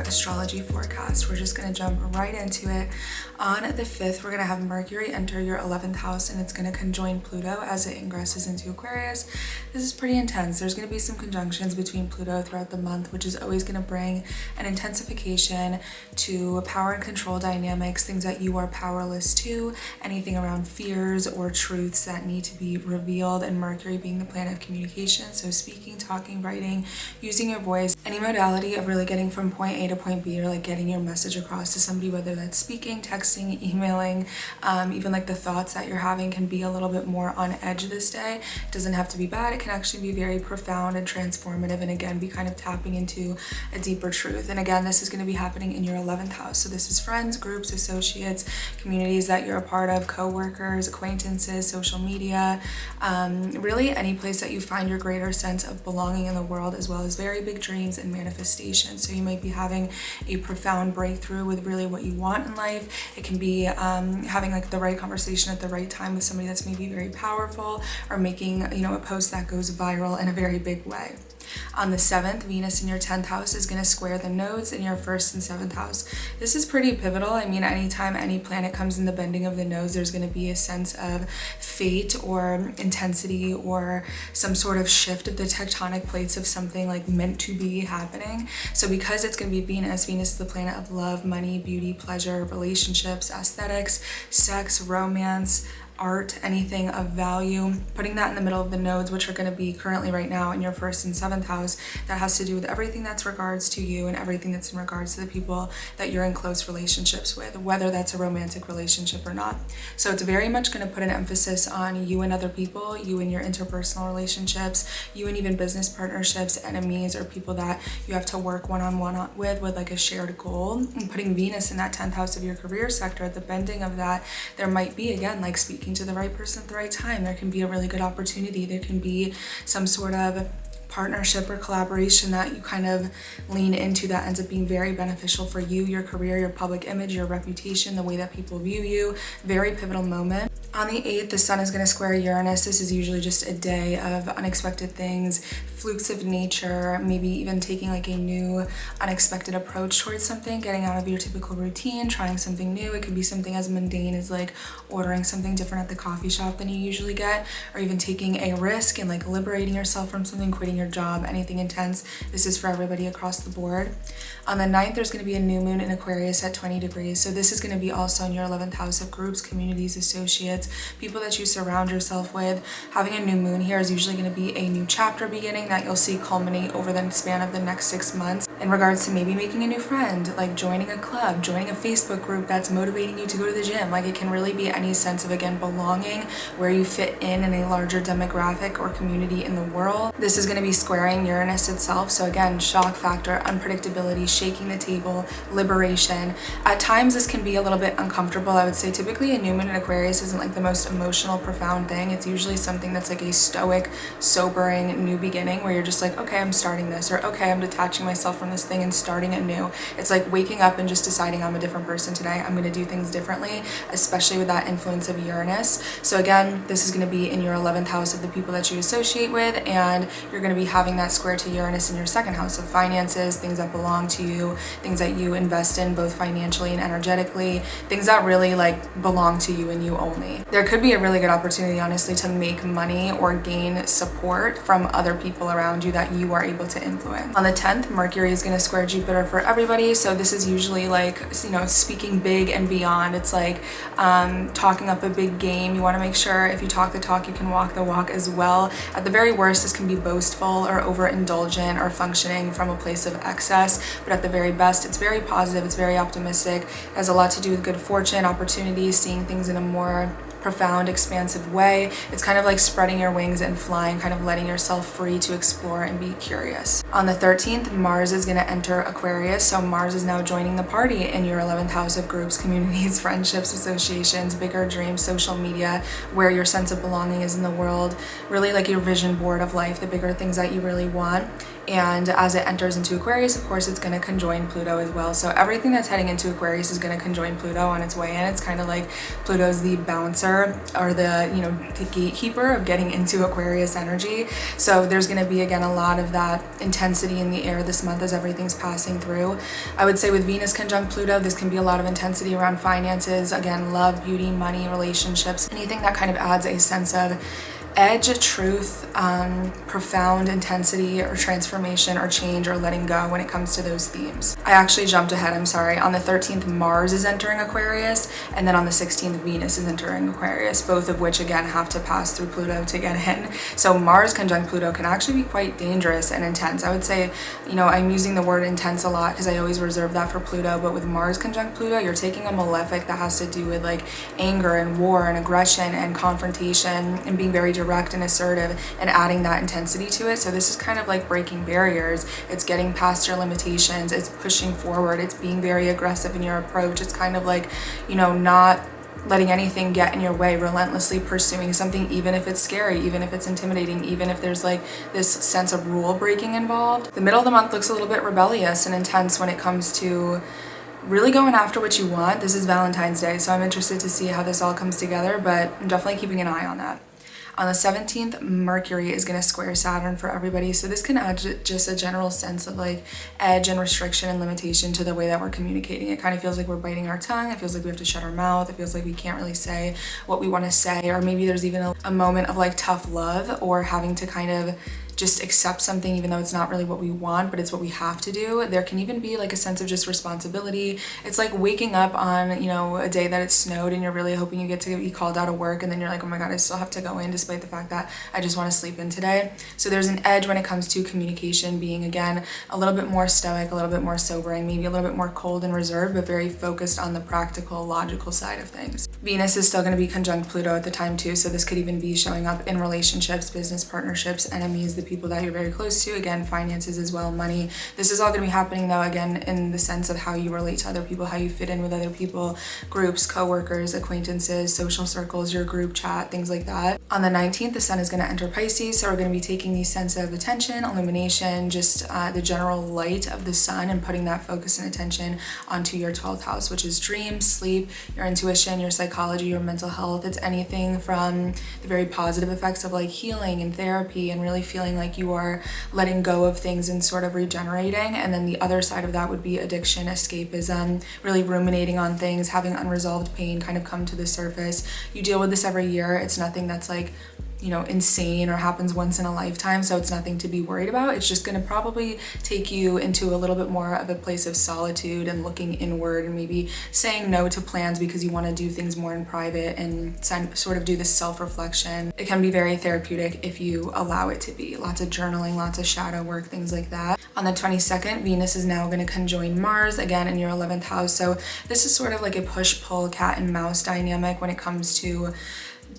astrology forecast. We're just going to jump right into it. On the 5th, we're going to have Mercury enter your 11th house, and it's going to conjoin Pluto as it ingresses into Aquarius. This is pretty intense. There's going to be some conjunctions between Pluto throughout the month, which is always going to bring an intensification to power and control dynamics, things that you are powerless to, anything around fears or truths that need to be revealed, and Mercury being the planet of communication. So speaking, talking, writing, using your voice, any modality of really getting from point A to point B, or like getting your message across to somebody, whether that's speaking, texting, emailing, even like the thoughts that you're having can be a little bit more on edge this day. It doesn't have to be bad. It can actually be very profound and transformative, and again be kind of tapping into a deeper truth. And again, this is going to be happening in your 11th house. So this is friends, groups, associates, communities that you're a part of, co-workers, acquaintances, social media, really any place that you find your greater sense of belonging in the world, as well as very big dreams and manifestation. So you might be having a profound breakthrough with really what you want in life. It can be having like the right conversation at the right time with somebody that's maybe very powerful, or making, a post that goes viral in a very big way. On the 7th, Venus in your 10th house is going to square the nodes in your 1st and 7th house. This is pretty pivotal. I mean, anytime any planet comes in the bending of the nodes, there's going to be a sense of fate or intensity or some sort of shift of the tectonic plates of something like meant to be happening. So because it's going to be Venus is the planet of love, money, beauty, pleasure, relationships, aesthetics, sex, romance, art, anything of value, putting that in the middle of the nodes, which are going to be currently right now in your 1st and 7th house, that has to do with everything that's regards to you and everything that's in regards to the people that you're in close relationships with, whether that's a romantic relationship or not. So it's very much going to put an emphasis on you and other people, you and your interpersonal relationships, you and even business partnerships, enemies, or people that you have to work one-on-one with like a shared goal. And putting Venus in that 10th house of your career sector, at the bending of that, there might be, again, like speaking to the right person at the right time. There can be a really good opportunity. There can be some sort of partnership or collaboration that you kind of lean into that ends up being very beneficial for you, your career, your public image, your reputation, the way that people view you. Very pivotal moment. On the 8th, the sun is going to square Uranus. This is usually just a day of unexpected things, flukes of nature, maybe even taking like a new unexpected approach towards something, getting out of your typical routine, trying something new. It could be something as mundane as like ordering something different at the coffee shop than you usually get, or even taking a risk and like liberating yourself from something, quitting your job, anything intense. This is for everybody across the board. On the 9th, there's going to be a new moon in Aquarius at 20 degrees. So this is going to be also in your 11th house of groups, communities, associates, people that you surround yourself with. Having a new moon here is usually going to be a new chapter beginning that you'll see culminate over the span of the next 6 months in regards to maybe making a new friend, like joining a club, joining a Facebook group that's motivating you to go to the gym. Like it can really be any sense of, again, belonging, where you fit in a larger demographic or community in the world. This is going to be squaring Uranus itself. So again, shock factor, unpredictability, shaking the table, liberation. At times this can be a little bit uncomfortable. I would say typically a new moon in Aquarius isn't like the most emotional, profound thing. It's usually something that's like a stoic, sobering new beginning, where you're just like, okay, I'm starting this, or okay, I'm detaching myself from this thing and starting it new. It's like waking up and just deciding I'm a different person today. I'm going to do things differently, especially with that influence of Uranus. So again, this is going to be in your 11th house of the people that you associate with, and you're going to be having that square to Uranus in your 2nd house of finances, things that belong to you, things that you invest in both financially and energetically, things that really like belong to you and you only. There could be a really good opportunity, honestly, to make money or gain support from other people around you that you are able to influence. On the 10th, Mercury is going to square Jupiter for everybody. So this is usually like, speaking big and beyond. It's like talking up a big game. You want to make sure if you talk the talk, you can walk the walk as well. At the very worst, this can be boastful or overindulgent or functioning from a place of excess. But at the very best, it's very positive. It's very optimistic. It has a lot to do with good fortune, opportunities, seeing things in a more profound, expansive way. It's kind of like spreading your wings and flying, kind of letting yourself free to explore and be curious. On the 13th, Mars is going to enter Aquarius. So Mars is now joining the party in your 11th house of groups, communities, friendships, associations, bigger dreams, social media, where your sense of belonging is in the world, really like your vision board of life, the bigger things that you really want. And as it enters into Aquarius, of course, it's going to conjoin Pluto as well. So everything that's heading into Aquarius is going to conjoin Pluto on its way in. It's kind of like Pluto's the bouncer, or the, you know, the gatekeeper of getting into Aquarius energy. So there's going to be, again, a lot of that intensity in the air this month as everything's passing through. I would say with Venus conjunct Pluto, this can be a lot of intensity around finances, again, love, beauty, money, relationships, anything that kind of adds a sense of edge, truth, profound intensity or transformation or change or letting go when it comes to those themes. I actually jumped ahead, I'm sorry. On the 13th, Mars is entering Aquarius, and then on the 16th, Venus is entering Aquarius, both of which again have to pass through Pluto to get in. So Mars conjunct Pluto can actually be quite dangerous and intense. I would say, you know, I'm using the word intense a lot because I always reserve that for Pluto, but with Mars conjunct Pluto, you're taking a malefic that has to do with like anger and war and aggression and confrontation and being very direct and assertive and adding that intensity to it. So this is kind of like breaking barriers. It's getting past your limitations. It's pushing forward. It's being very aggressive in your approach. It's kind of like, you know, not letting anything get in your way, relentlessly pursuing something, even if it's scary, even if it's intimidating, even if there's like this sense of rule breaking involved. The middle of the month looks a little bit rebellious and intense when it comes to really going after what you want. This is Valentine's Day, so I'm interested to see how this all comes together, but I'm definitely keeping an eye on that. On the 17th, Mercury is going to square Saturn for everybody. So this can add just a general sense of like edge and restriction and limitation to the way that we're communicating. It kind of feels like we're biting our tongue. It feels like we have to shut our mouth. It feels like we can't really say what we want to say. Or maybe there's even a moment of like tough love, or having to kind of just accept something even though it's not really what we want, but it's what we have to do. There can even be like a sense of just responsibility. It's like waking up on, you know, a day that it snowed and you're really hoping you get to be called out of work, and then you're like, oh my god, I still have to go in despite the fact that I just want to sleep in today. So there's an edge when it comes to communication being, again, a little bit more stoic, a little bit more sobering, maybe a little bit more cold and reserved, but very focused on the practical, logical side of things. Venus is still going to be conjunct Pluto at the time too, so this could even be showing up in relationships, business partnerships, enemies, the people that you're very close to, again, finances as well, money. This is all going to be happening though, again, in the sense of how you relate to other people, how you fit in with other people, groups, co-workers, acquaintances, social circles, your group chat, things like that. On the 19th, the sun is going to enter Pisces, so we're going to be taking the sense of attention, illumination, just the general light of the sun, and putting that focus and attention onto your 12th house, which is dreams, sleep, your intuition, your psychology, your mental health. It's anything from the very positive effects of like healing and therapy and really feeling like you are letting go of things and sort of regenerating. And then the other side of that would be addiction, escapism, really ruminating on things, having unresolved pain kind of come to the surface. You deal with this every year. It's nothing that's like, you know, insane or happens once in a lifetime, so it's nothing to be worried about. It's just going to probably take you into a little bit more of a place of solitude and looking inward, and maybe saying no to plans because you want to do things more in private and sort of do this self-reflection. It can be very therapeutic if you allow it to be. Lots of journaling, lots of shadow work, things like that. On the 22nd, Venus is now going to conjoin Mars again in your 11th house, so this is sort of like a push-pull cat and mouse dynamic when it comes to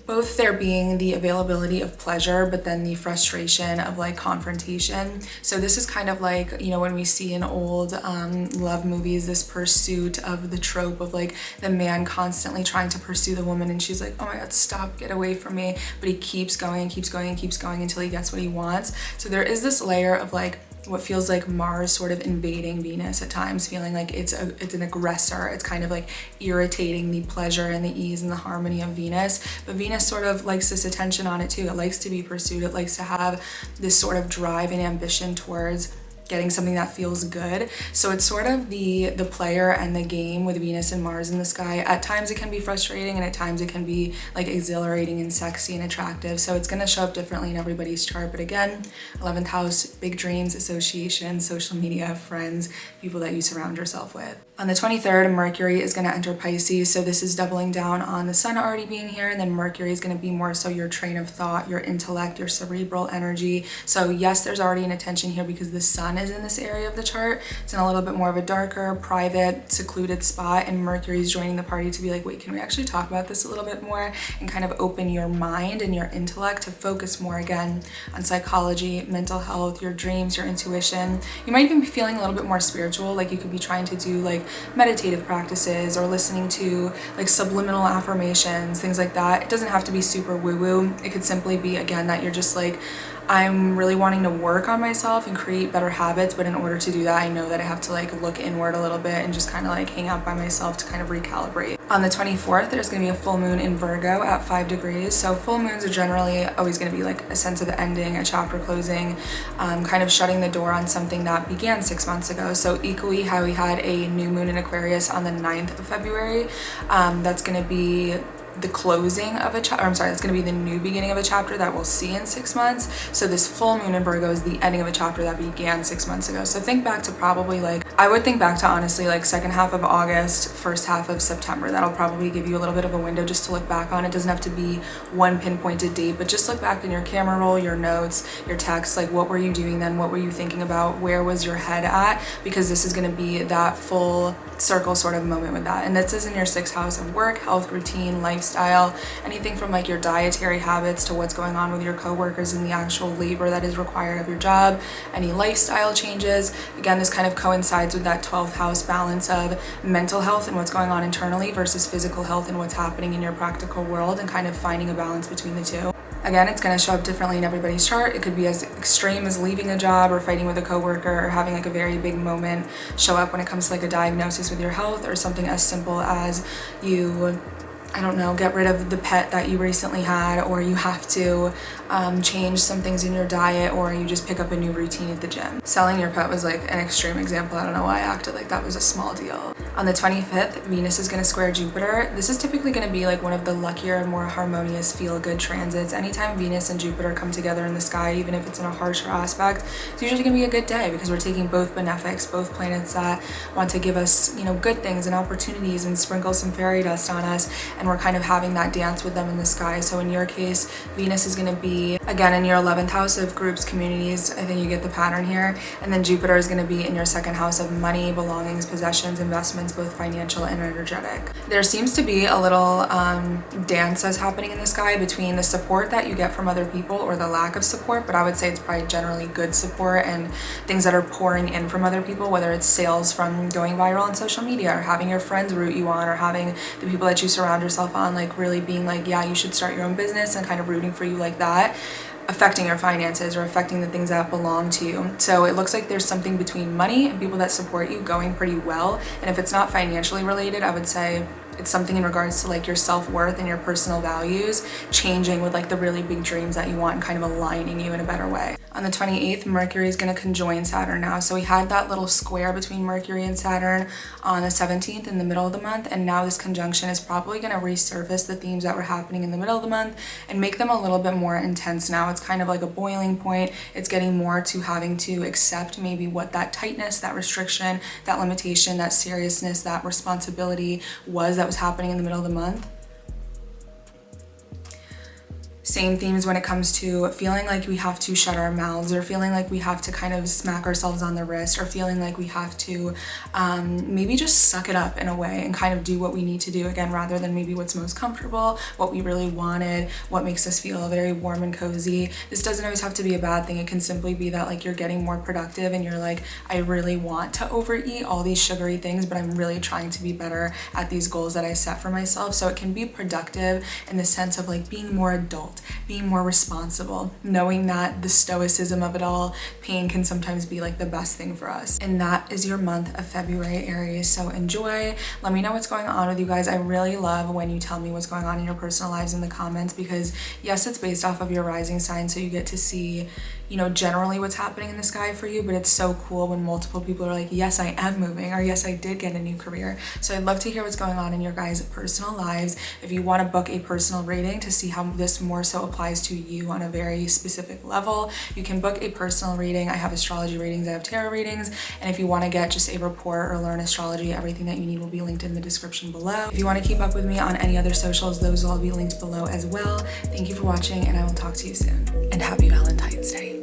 both there being the availability of pleasure, but then the frustration of like confrontation. So this is kind of like, you know, when we see in old love movies, this pursuit of the trope of like the man constantly trying to pursue the woman, and she's like, oh my god, stop, get away from me. But he keeps going and keeps going and keeps going until he gets what he wants. So there is this layer of like what feels like Mars sort of invading Venus at times, feeling like it's an aggressor. It's kind of like irritating the pleasure and the ease and the harmony of Venus. But Venus sort of likes this attention on it too. It likes to be pursued. It likes to have this sort of drive and ambition towards getting something that feels good. So it's sort of the player and the game with Venus and Mars in the sky. At times it can be frustrating, and at times it can be like exhilarating and sexy and attractive. So it's going to show up differently in everybody's chart. But again, 11th house, big dreams, association, social media, friends, people that you surround yourself with. On the 23rd, Mercury is going to enter Pisces, so this is doubling down on the sun already being here, and then Mercury is going to be more so your train of thought, your intellect, your cerebral energy. So yes, there's already an attention here because the sun is in this area of the chart. It's in a little bit more of a darker, private, secluded spot, and Mercury is joining the party to be like, wait, can we actually talk about this a little bit more, and kind of open your mind and your intellect to focus more again on psychology, mental health, your dreams, your intuition. You might even be feeling a little bit more spiritual, like you could be trying to do like meditative practices or listening to like subliminal affirmations, things like that. It doesn't have to be super woo-woo. It could simply be, again, that you're just like, I'm really wanting to work on myself and create better habits, but in order to do that, I know that I have to like look inward a little bit and just kind of like hang out by myself to kind of recalibrate. On the 24th, there's going to be a full moon in Virgo at 5 degrees. So full moons are generally always going to be like a sense of ending, a chapter closing, kind of shutting the door on something that began 6 months ago. So equally how we had a new moon in Aquarius on the 9th of February, that's going to be the closing of a chapter, I'm sorry, it's going to be the new beginning of a chapter that we'll see in 6 months. So this full moon in Virgo is the ending of a chapter that began 6 months ago. So think back to probably like, I would think back to honestly like second half of August, first half of September. That'll probably give you a little bit of a window just to look back on. It doesn't have to be one pinpointed date, but just look back in your camera roll, your notes, your texts, like what were you doing then? What were you thinking about? Where was your head at? Because this is going to be that full circle sort of moment with that. And this is in your 6th house of work, health, routine, lifestyle, anything from like your dietary habits to what's going on with your coworkers and the actual labor that is required of your job, any lifestyle changes. Again, this kind of coincides with that 12th house balance of mental health and what's going on internally versus physical health and what's happening in your practical world, and kind of finding a balance between the two. Again, it's going to show up differently in everybody's chart. It could be as extreme as leaving a job or fighting with a coworker or having like a very big moment show up when it comes to like a diagnosis with your health, or something as simple as you, I don't know, get rid of the pet that you recently had, or you have to change some things in your diet, or you just pick up a new routine at the gym. Selling your pet was like an extreme example. I don't know why I acted like that was a small deal. On the 25th, Venus is going to square Jupiter. This is typically going to be like one of the luckier and more harmonious feel-good transits. Anytime Venus and Jupiter come together in the sky, even if it's in a harsher aspect, it's usually going to be a good day because we're taking both benefics, both planets that want to give us, you know, good things and opportunities and sprinkle some fairy dust on us, and we're kind of having that dance with them in the sky. So in your case, Venus is going to be, again, in your 11th house of groups, communities. I think you get the pattern here. And then Jupiter is going to be in your 2nd house of money, belongings, possessions, investments, both financial and energetic. There seems to be a little dance that's happening in the sky between the support that you get from other people or the lack of support, but I would say it's probably generally good support and things that are pouring in from other people, whether it's sales from going viral on social media, or having your friends root you on, or having the people that you surround yourself on like really being like, yeah, you should start your own business, and kind of rooting for you like that, affecting your finances or affecting the things that belong to you. So it looks like there's something between money and people that support you going pretty well. And if it's not financially related, I would say it's something in regards to like your self-worth and your personal values changing with like the really big dreams that you want and kind of aligning you in a better way. On the 28th, Mercury is going to conjoin Saturn now. So we had that little square between Mercury and Saturn on the 17th in the middle of the month, and now this conjunction is probably going to resurface the themes that were happening in the middle of the month and make them a little bit more intense now. It's kind of like a boiling point. It's getting more to having to accept maybe what that tightness, that restriction, that limitation, that seriousness, that responsibility was that was happening in the middle of the month. Same themes when it comes to feeling like we have to shut our mouths, or feeling like we have to kind of smack ourselves on the wrist, or feeling like we have to maybe just suck it up in a way and kind of do what we need to do again, rather than maybe what's most comfortable, what we really wanted, what makes us feel very warm and cozy. This doesn't always have to be a bad thing. It can simply be that like you're getting more productive and you're like, I really want to overeat all these sugary things, but I'm really trying to be better at these goals that I set for myself. So it can be productive in the sense of like being more adult, being more responsible, knowing that the stoicism of it all, pain can sometimes be like the best thing for us. And that is your month of February, Aries. So enjoy. Let me know what's going on with you guys. I really love when you tell me what's going on in your personal lives in the comments, because yes, it's based off of your rising sign, so you get to see, you know, generally what's happening in the sky for you, but it's so cool when multiple people are like, yes, I am moving, or yes, I did get a new career. So I'd love to hear what's going on in your guys' personal lives. If you want to book a personal reading to see how this more so applies to you on a very specific level, you can book a personal reading. I have astrology readings, I have tarot readings, and if you want to get just a report or learn astrology, everything that you need will be linked in the description below. If you want to keep up with me on any other socials, those will all be linked below as well. Thank you for watching, and I will talk to you soon. And happy Valentine's Day.